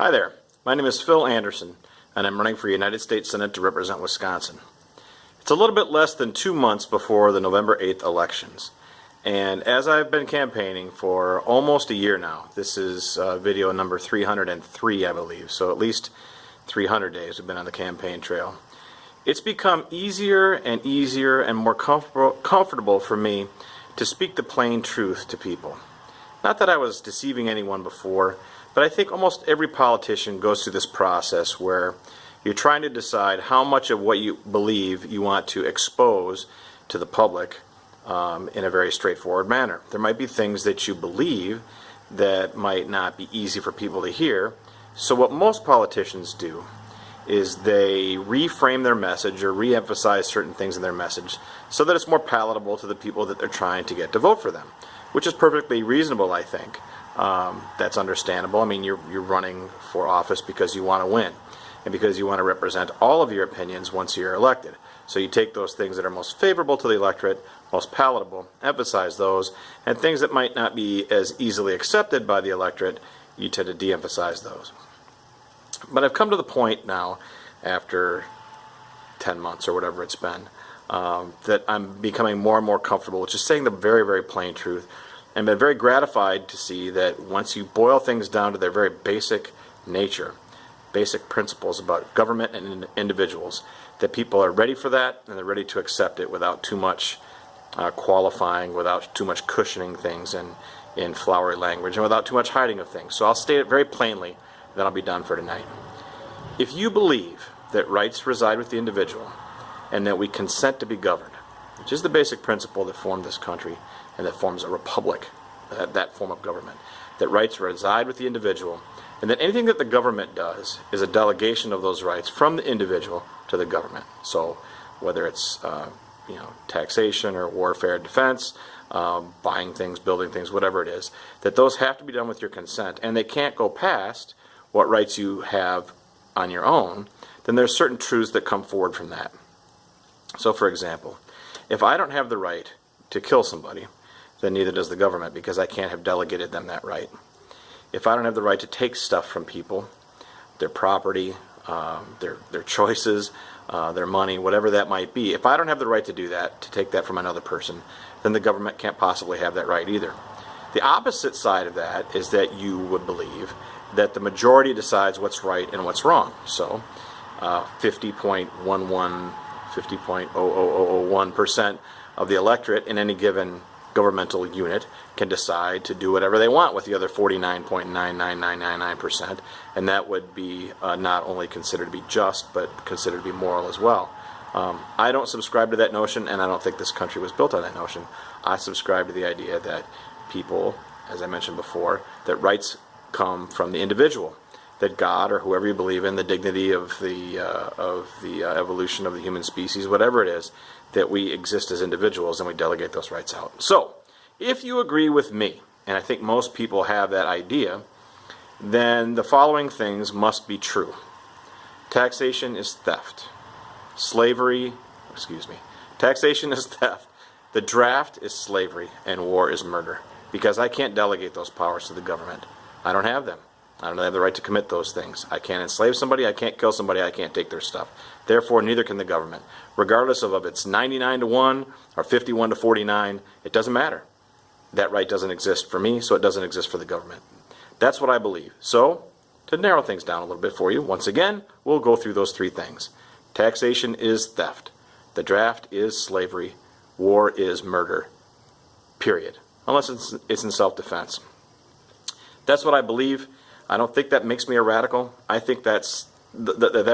Hi there, my name is Phil Anderson, and I'm running for United States Senate to represent Wisconsin. It's a little bit less than 2 months before the November 8th elections, and as I've been campaigning for almost a year now, this is video number 303, I believe, so at least 300 days we've been on the campaign trail. It's become easier and easier and more comfortable for me to speak the plain truth to people. Not that I was deceiving anyone before, but I think almost every politician goes through this process where you're trying to decide how much of what you believe you want to expose to the public in a very straightforward manner. There might be things that you believe that might not be easy for people to hear. So what most politicians do is they reframe their message or re-emphasize certain things in their message so that it's more palatable to the people that they're trying to get to vote for them, which is perfectly reasonable, I think. That's understandable. I mean, you're running for office because you want to win and because you want to represent all of your opinions once you're elected. So you take those things that are most favorable to the electorate, most palatable, emphasize those, and things that might not be as easily accepted by the electorate, you tend to de-emphasize those. But I've come to the point now, after 10 months or whatever it's been, that I'm becoming more and more comfortable with just saying the very, very plain truth. And been very gratified to see that once you boil things down to their very basic nature, basic principles about government and individuals, that people are ready for that and they're ready to accept it without too much qualifying, without too much cushioning things in flowery language, and without too much hiding of things. So I'll state it very plainly, then I'll be done for tonight. If you believe that rights reside with the individual and that we consent to be governed, which is the basic principle that formed this country and that forms a republic, that form of government, that rights reside with the individual, and that anything that the government does is a delegation of those rights from the individual to the government. So whether it's taxation or warfare, defense, buying things, building things, whatever it is, that those have to be done with your consent, and they can't go past what rights you have on your own, then there's certain truths that come forward from that. So for example, if I don't have the right to kill somebody, then neither does the government, because I can't have delegated them that right. If I don't have the right to take stuff from people, their property, their choices, their money, whatever that might be, if I don't have the right to do that, to take that from another person, then the government can't possibly have that right either. The opposite side of that is that you would believe that the majority decides what's right and what's wrong. So 50.0001% of the electorate in any given governmental unit can decide to do whatever they want with the other 49.99999%, and that would be not only considered to be just, but considered to be moral as well. I don't subscribe to that notion, and I don't think this country was built on that notion. I subscribe to the idea that people, as I mentioned before, that rights come from the individual, that God, or whoever you believe in, the dignity of the evolution of the human species, whatever it is, that we exist as individuals and we delegate those rights out. So, if you agree with me, and I think most people have that idea, then the following things must be true. Taxation is theft. Taxation is theft. The draft is slavery, and war is murder. Because I can't delegate those powers to the government. I don't have them. I don't have the right to commit those things. I can't enslave somebody, I can't kill somebody, I can't take their stuff. Therefore, neither can the government. Regardless of if it's 99-1 or 51-49, it doesn't matter. That right doesn't exist for me, so it doesn't exist for the government. That's what I believe. So, to narrow things down a little bit for you, once again, we'll go through those three things. Taxation is theft. The draft is slavery. War is murder. Period. Unless it's in self-defense. That's what I believe. I don't think that makes me a radical. I think that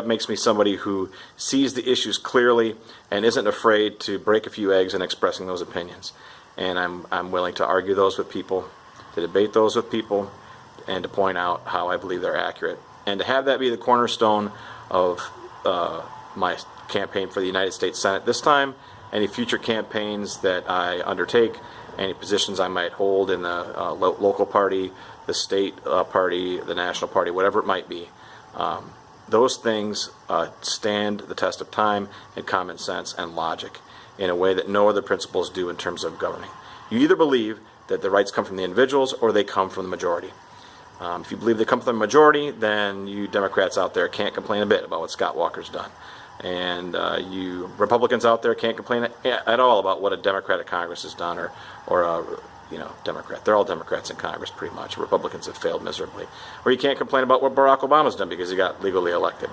makes me somebody who sees the issues clearly and isn't afraid to break a few eggs in expressing those opinions. And I'm willing to argue those with people, to debate those with people, and to point out how I believe they're accurate. And to have that be the cornerstone of my campaign for the United States Senate this time, any future campaigns that I undertake, any positions I might hold in the local party, the state party, the national party, whatever it might be. Those things stand the test of time and common sense and logic in a way that no other principles do in terms of governing. You either believe that the rights come from the individuals or they come from the majority. If you believe they come from the majority, then you Democrats out there can't complain a bit about what Scott Walker's done. And you Republicans out there can't complain at all about what a Democratic Congress has done, or a Democrat. They're all Democrats in Congress pretty much. Republicans have failed miserably. Or you can't complain about what Barack Obama's done because he got legally elected.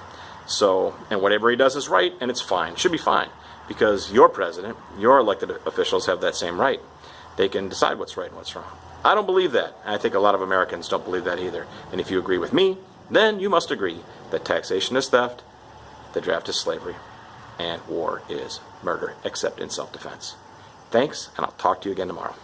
So, and whatever he does is right, and it's fine. Should be fine, because your president, your elected officials have that same right. They can decide what's right and what's wrong. I don't believe that. I think a lot of Americans don't believe that either. And if you agree with me, then you must agree that taxation is theft, the draft is slavery, and war is murder, except in self-defense. Thanks, and I'll talk to you again tomorrow.